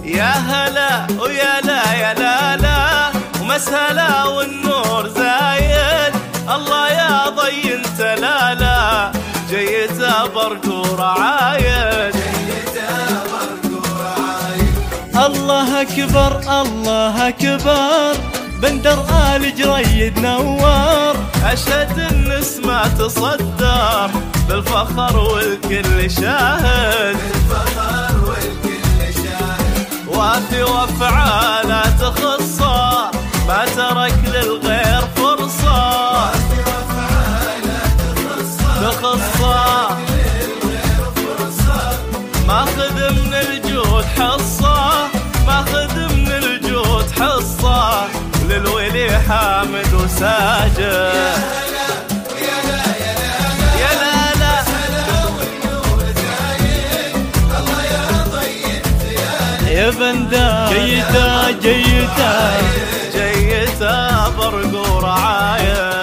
يا هلا ويا لا يا لا لا ومسهلا والنور زايد. الله يا ضي انت لا لا جيته برق ورعايد. الله أكبر الله أكبر بندر آل جريد نوار. أشهد النسمة تصدر بالفخر والكل شاهد. وافي وافعاله تخصه ما ترك للغير فرصة. تخصه ماخذ من الجود حصة. ماخذ من الجود حصة للولي حامد وساجد. يا بندا جيته جيته جيته برق ورعايه.